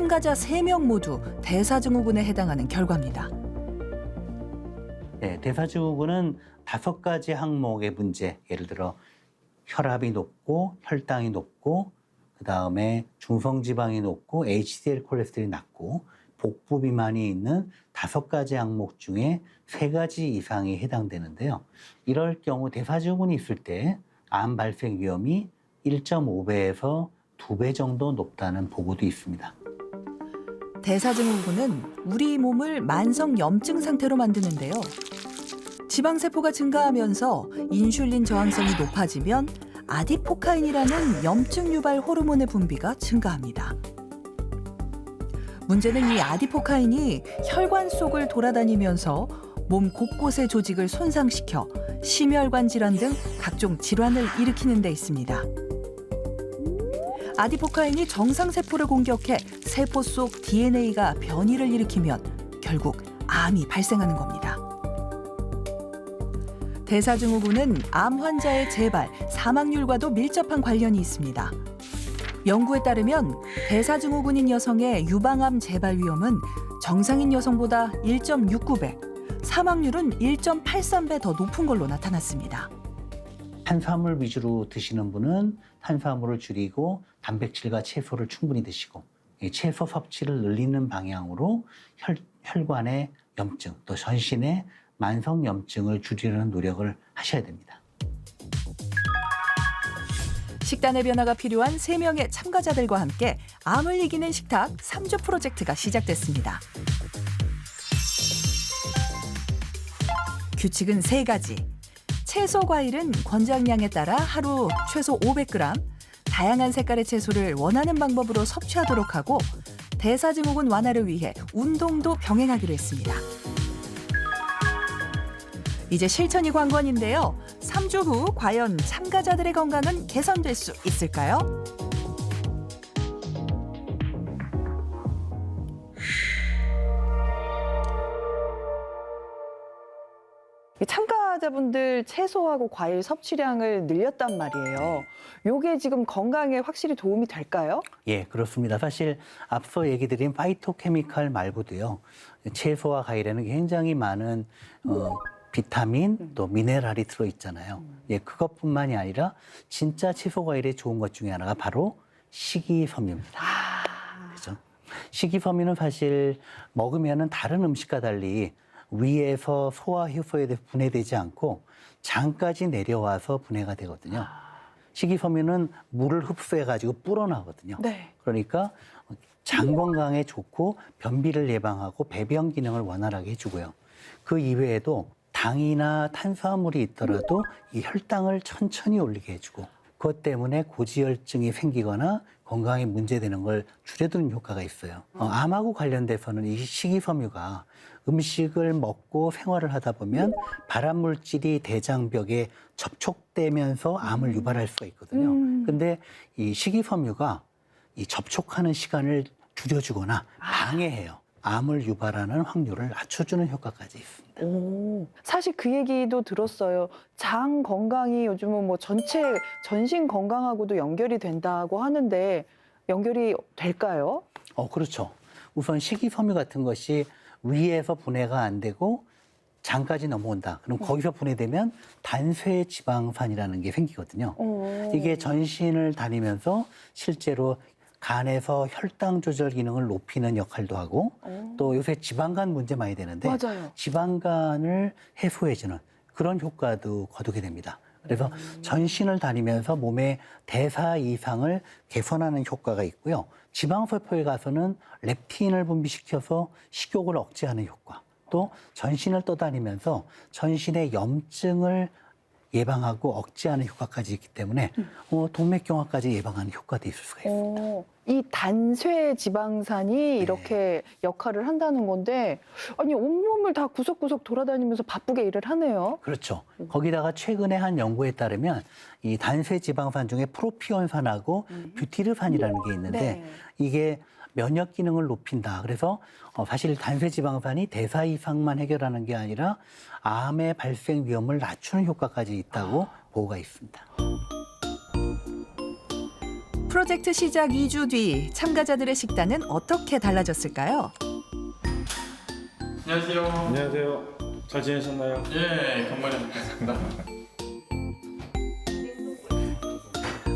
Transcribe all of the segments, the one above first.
참가자 3명 모두 대사증후군에 해당하는 결과입니다. 네, 대사증후군은 5가지 항목의 문제, 예를 들어 혈압이 높고 혈당이 높고 그다음에 중성지방이 높고 HDL 콜레스테롤이 낮고 복부 비만이 있는 5가지 항목 중에 3가지 이상이 해당되는데요. 이럴 경우 대사증후군이 있을 때 암 발생 위험이 1.5배에서 2배 정도 높다는 보고도 있습니다. 대사증후군은 우리 몸을 만성 염증 상태로 만드는데요. 지방세포가 증가하면서 인슐린 저항성이 높아지면 아디포카인이라는 염증 유발 호르몬의 분비가 증가합니다. 문제는 이 아디포카인이 혈관 속을 돌아다니면서 몸 곳곳의 조직을 손상시켜 심혈관 질환 등 각종 질환을 일으키는 데 있습니다. 아디포카인이 정상세포를 공격해 세포 속 DNA가 변이를 일으키면 결국 암이 발생하는 겁니다. 대사증후군은 암 환자의 재발, 사망률과도 밀접한 관련이 있습니다. 연구에 따르면 대사증후군인 여성의 유방암 재발 위험은 정상인 여성보다 1.69배, 사망률은 1.83배 더 높은 걸로 나타났습니다. 탄수화물 위주로 드시는 분은 탄수화물을 줄이고 단백질과 채소를 충분히 드시고 이 채소 섭취를 늘리는 방향으로 혈관의 염증, 또 전신의 만성 염증을 줄이려는 노력을 하셔야 됩니다. 식단의 변화가 필요한 3명의 참가자들과 함께 암을 이기는 식탁 3주 프로젝트가 시작됐습니다. 규칙은 3가지. 채소 과일은 권장량에 따라 하루 최소 500g, 다양한 색깔의 채소를 원하는 방법으로 섭취하도록 하고 대사증후군 완화를 위해 운동도 병행하기로 했습니다. 이제 실천이 관건인데요. 3주 후 과연 참가자들의 건강은 개선될 수 있을까요? 참가자분들 채소하고 과일 섭취량을 늘렸단 말이에요. 요게 지금 건강에 확실히 도움이 될까요? 예, 그렇습니다. 사실 앞서 얘기 드린 파이토케미칼 말고도요. 채소와 과일에는 굉장히 많은 비타민 또 미네랄이 들어있잖아요. 예, 그것뿐만이 아니라 진짜 채소 과일에 좋은 것 중에 하나가 바로 식이섬유입니다. 그죠? 식이섬유는 사실 먹으면은 다른 음식과 달리 위에서 소화효소에 분해되지 않고 장까지 내려와서 분해가 되거든요. 식이섬유는 물을 흡수해가지고 불어나거든요. 네. 그러니까 장 건강에 좋고 변비를 예방하고 배변 기능을 원활하게 해주고요. 그 이외에도 당이나 탄수화물이 있더라도 이 혈당을 천천히 올리게 해주고 그것 때문에 고지혈증이 생기거나 건강에 문제되는 걸 줄여드는 효과가 있어요. 암하고 관련돼서는 이 식이섬유가 음식을 먹고 생활을 하다 보면 발암물질이 대장벽에 접촉되면서 암을 유발할 수가 있거든요. 근데 이 식이섬유가 이 접촉하는 시간을 줄여주거나 방해해요. 암을 유발하는 확률을 낮춰주는 효과까지 있습니다. 오, 사실 그 얘기도 들었어요. 장 건강이 요즘은 뭐 전신 건강하고도 연결이 된다고 하는데 연결이 될까요? 그렇죠. 우선 식이섬유 같은 것이 위에서 분해가 안 되고 장까지 넘어온다. 그럼 거기서 분해되면 단쇄지방산이라는 게 생기거든요. 이게 전신을 다니면서 실제로 간에서 혈당 조절 기능을 높이는 역할도 하고 또 요새 지방간 문제 많이 되는데 맞아요. 지방간을 해소해주는 그런 효과도 거두게 됩니다. 그래서 전신을 다니면서 몸의 대사 이상을 개선하는 효과가 있고요. 지방세포에 가서는 렙틴을 분비시켜서 식욕을 억제하는 효과, 또 전신을 떠다니면서 전신의 염증을 예방하고 억제하는 효과까지 있기 때문에 동맥경화까지 예방하는 효과도 있을 수가 있습니다. 이 단쇄 지방산이 이렇게 역할을 한다는 건데 아니 온몸을 다 구석구석 돌아다니면서 바쁘게 일을 하네요. 그렇죠. 거기다가 최근에 한 연구에 따르면 이 단쇄 지방산 중에 프로피온산하고 뷰티르산이라는 게 있는데 네. 이게 면역 기능을 높인다. 그래서 사실 단쇄 지방산이 대사 이상만 해결하는 게 아니라 암의 발생 위험을 낮추는 효과까지 있다고 보고가 있습니다. 프로젝트 시작 2주 뒤 참가자들의 식단은 어떻게 달라졌을까요? 안녕하세요. 안녕하세요. 잘 지내셨나요? 예, 간만에 뵙겠습니다.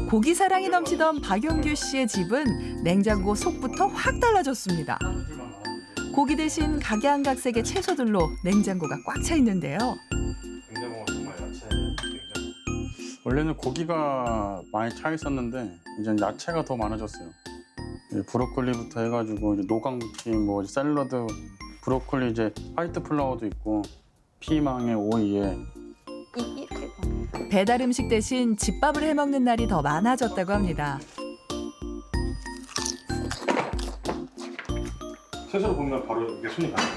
고기 사랑이 넘치던 박용규 씨의 집은 냉장고 속부터 확 달라졌습니다. 고기 대신 각양각색의 채소들로 냉장고가 꽉 차 있는데요. 냉장고가 정말 야채 냉장고. 원래는 고기가 많이 차 있었는데 이제 야채가 더 많아졌어요. 이 브로콜리부터 해가지고 이제 노각무침, 뭐 샐러드, 브로콜리 이제 화이트 플라워도 있고 피망에 오이에 이렇게 배달 음식 대신 집밥을 해 먹는 날이 더 많아졌다고 합니다. 채소를 보면 바로 이게 손이 가요.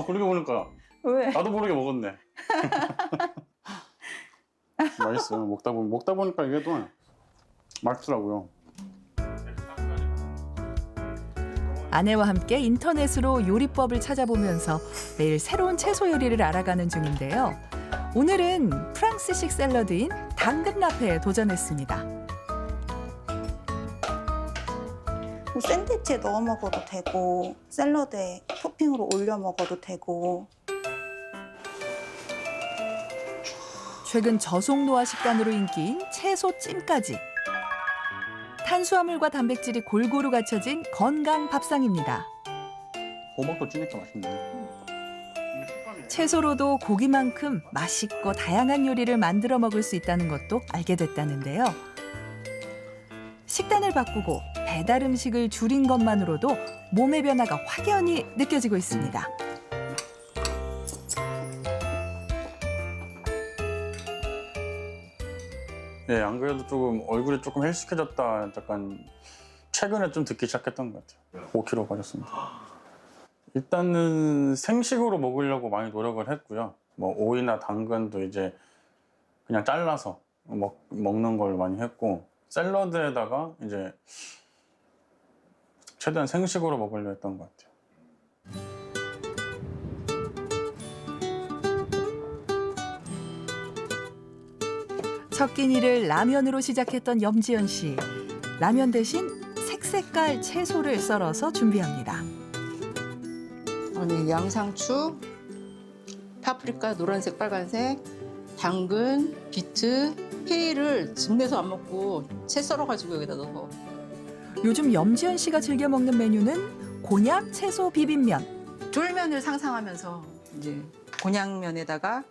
그렇게 보니까 왜? 나도 모르게 먹었네. 맛있어요. 먹다 보니까 이게 또 맛있더라고요. 아내와 함께 인터넷으로 요리법을 찾아보면서 매일 새로운 채소 요리를 알아가는 중인데요. 오늘은 프랑스식 샐러드인 당근 라페에 도전했습니다. 뭐 샌드위치에 넣어 먹어도 되고 샐러드에 토핑으로 올려 먹어도 되고. 최근 저속노화 식단으로 인기인 채소찜까지. 탄수화물과 단백질이 골고루 갖춰진 건강 밥상입니다. 호박도 찌니까 맛있네. 채소로도 고기만큼 맛있고 다양한 요리를 만들어 먹을 수 있다는 것도 알게 됐다는데요. 식단을 바꾸고 배달 음식을 줄인 것만으로도 몸의 변화가 확연히 느껴지고 있습니다. 예, 안 그래도 조금 얼굴이 조금 헬스케졌다. 약간 최근에 좀 듣기 시작했던 것 같아요. 5kg 빠졌습니다. 일단은 생식으로 먹으려고 많이 노력을 했고요. 뭐 오이나 당근도 이제 그냥 잘라서 먹는 걸 많이 했고 샐러드에다가 이제 최대한 생식으로 먹으려 했던 것 같아요. 첫 끼니를 라면으로 시작했던 염지연 씨. 라면 대신 색색깔 채소를 썰어서 준비합니다. 오늘 양상추, 파프리카 노란색, 빨간색, 당근, 비트, 페이를 즙내서 안 먹고 채 썰어가지고 여기다 넣어서. 요즘 염지연 씨가 즐겨 먹는 메뉴는 곤약 채소 비빔면. 쫄면을 상상하면서 이제 곤약면에다가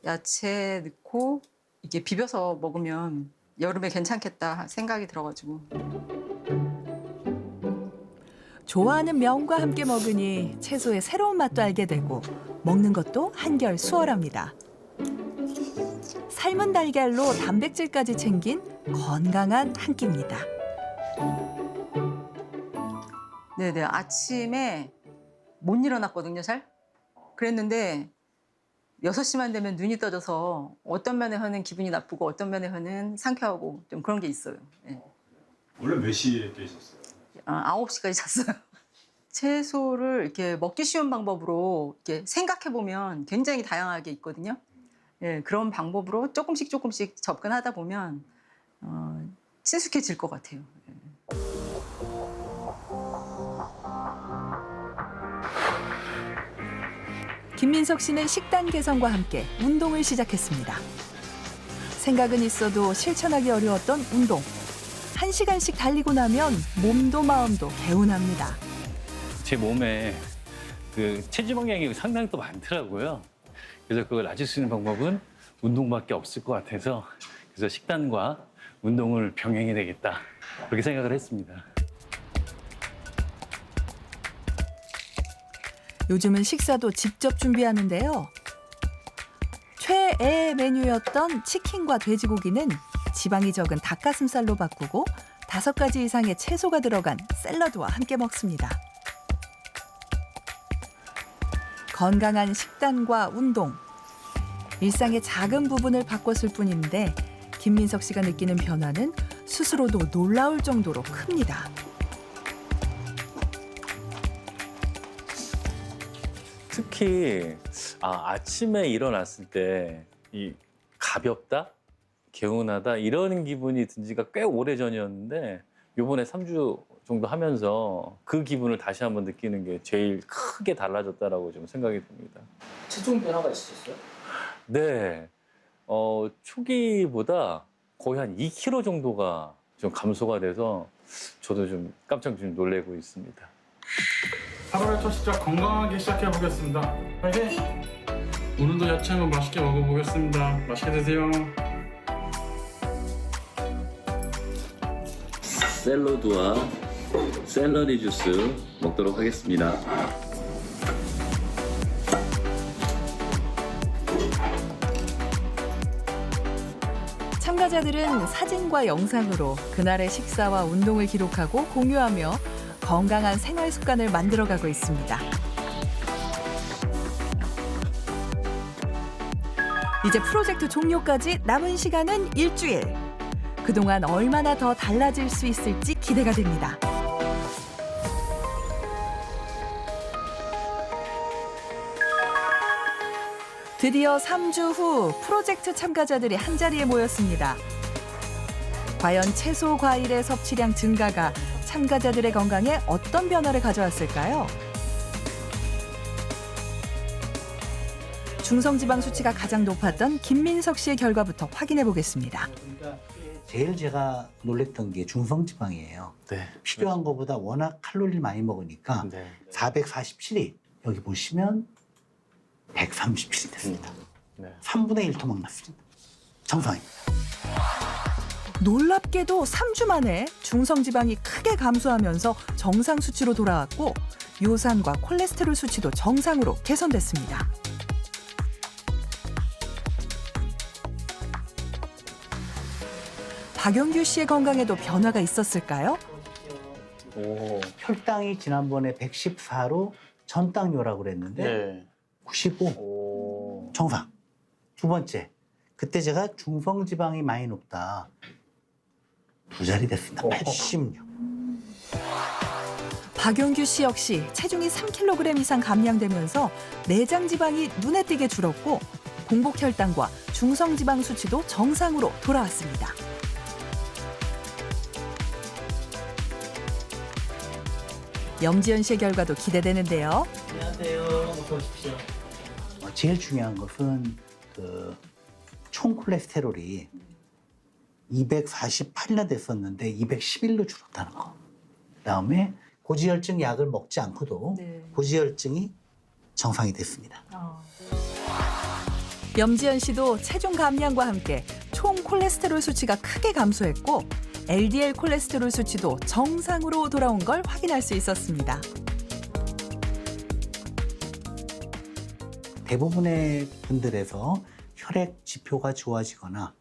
야채 넣고 이렇게 비벼서 먹으면 여름에 괜찮겠다 생각이 들어가지고. 좋아하는 면과 함께 먹으니 채소의 새로운 맛도 알게 되고 먹는 것도 한결 수월합니다. 삶은 달걀로 단백질까지 챙긴 건강한 한 끼입니다. 네네, 아침에 못 일어났거든요, 잘. 그랬는데 6시만 되면 눈이 떠져서 어떤 면에서는 기분이 나쁘고 어떤 면에서는 상쾌하고 좀 그런 게 있어요. 네. 원래 몇 시에 깨셨어요? 9시까지 잤어요. 채소를 이렇게 먹기 쉬운 방법으로 이렇게 생각해 보면 굉장히 다양하게 있거든요. 예, 그런 방법으로 조금씩 접근하다 보면 친숙해질 것 같아요. 예. 김민석 씨는 식단 개선과 함께 운동을 시작했습니다. 생각은 있어도 실천하기 어려웠던 운동. 1시간씩 달리고 나면 몸도 마음도 개운합니다. 제 몸에 그 체지방량이 상당히 또 많더라고요. 그래서 그걸 낮출 수 있는 방법은 운동밖에 없을 것 같아서 그래서 식단과 운동을 병행해야 되겠다 그렇게 생각을 했습니다. 요즘은 식사도 직접 준비하는데요. 최애 메뉴였던 치킨과 돼지고기는 지방이 적은 닭가슴살로 바꾸고 5가지 이상의 채소가 들어간 샐러드와 함께 먹습니다. 건강한 식단과 운동, 일상의 작은 부분을 바꿨을 뿐인데 김민석 씨가 느끼는 변화는 스스로도 놀라울 정도로 큽니다. 특히 아침에 일어났을 때 이 가볍다, 개운하다 이런 기분이 든 지가 꽤 오래 전이었는데 요번에 3주 정도 하면서 그 기분을 다시 한번 느끼는 게 제일 크게 달라졌다라고 좀 생각이 듭니다. 체중 변화가 있으셨어요? 네. 초기보다 거의 한 2kg 정도가 좀 감소가 돼서 저도 좀 깜짝 좀 놀래고 있습니다. 8월의 첫 시작 건강하게 시작해 보겠습니다. 화이팅! 오늘도 야채 한번 맛있게 먹어보겠습니다. 맛있게 드세요. 샐러드와 샐러리 주스 먹도록 하겠습니다. 참가자들은 사진과 영상으로 그날의 식사와 운동을 기록하고 공유하며 건강한 생활 습관을 만들어가고 있습니다. 이제 프로젝트 종료까지 남은 시간은 일주일. 그동안 얼마나 더 달라질 수 있을지 기대가 됩니다. 드디어 3주 후 프로젝트 참가자들이 한자리에 모였습니다. 과연 채소 과일의 섭취량 증가가 참가자들의 건강에 어떤 변화를 가져왔을까요? 중성지방 수치가 가장 높았던 김민석 씨의 결과부터 확인해 보겠습니다. 제일 제가 놀랬던 게 중성지방이에요. 네. 필요한 것보다 워낙 칼로리를 많이 먹으니까 네. 447이 여기 보시면 137이 됐습니다. 네. 3분의 1 토막 났습니다. 정상입니다. 놀랍게도 3주 만에 중성지방이 크게 감소하면서 정상 수치로 돌아왔고 요산과 콜레스테롤 수치도 정상으로 개선됐습니다. 박영규 씨의 건강에도 변화가 있었을까요? 혈당이 지난번에 114로 전당뇨라고 그랬는데 네. 95 정상. 두 번째, 그때 제가 중성지방이 많이 높다. 2자리 됐습니다. 86. 박영규 씨 역시 체중이 3kg 이상 감량되면서 내장 지방이 눈에 띄게 줄었고 공복 혈당과 중성지방 수치도 정상으로 돌아왔습니다. 염지연 씨의 결과도 기대되는데요. 안녕하세요. 어서 오십시오. 제일 중요한 것은 총 콜레스테롤이 248이나 됐었는데 211로 줄었다는 거. 그다음에 고지혈증 약을 먹지 않고도 고지혈증이 정상이 됐습니다. 염지연 씨도 체중 감량과 함께 총 콜레스테롤 수치가 크게 감소했고 LDL 콜레스테롤 수치도 정상으로 돌아온 걸 확인할 수 있었습니다. 대부분의 분들에서 혈액 지표가 좋아지거나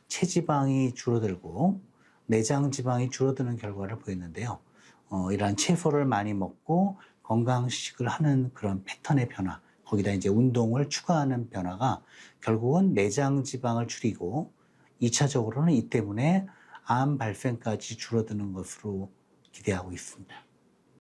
체지방이 줄어들고 내장 지방이 줄어드는 결과를 보였는데요. 이러한 채소를 많이 먹고 건강식을 하는 그런 패턴의 변화, 거기다 이제 운동을 추가하는 변화가 결국은 내장 지방을 줄이고 2차적으로는 이 때문에 암 발생까지 줄어드는 것으로 기대하고 있습니다.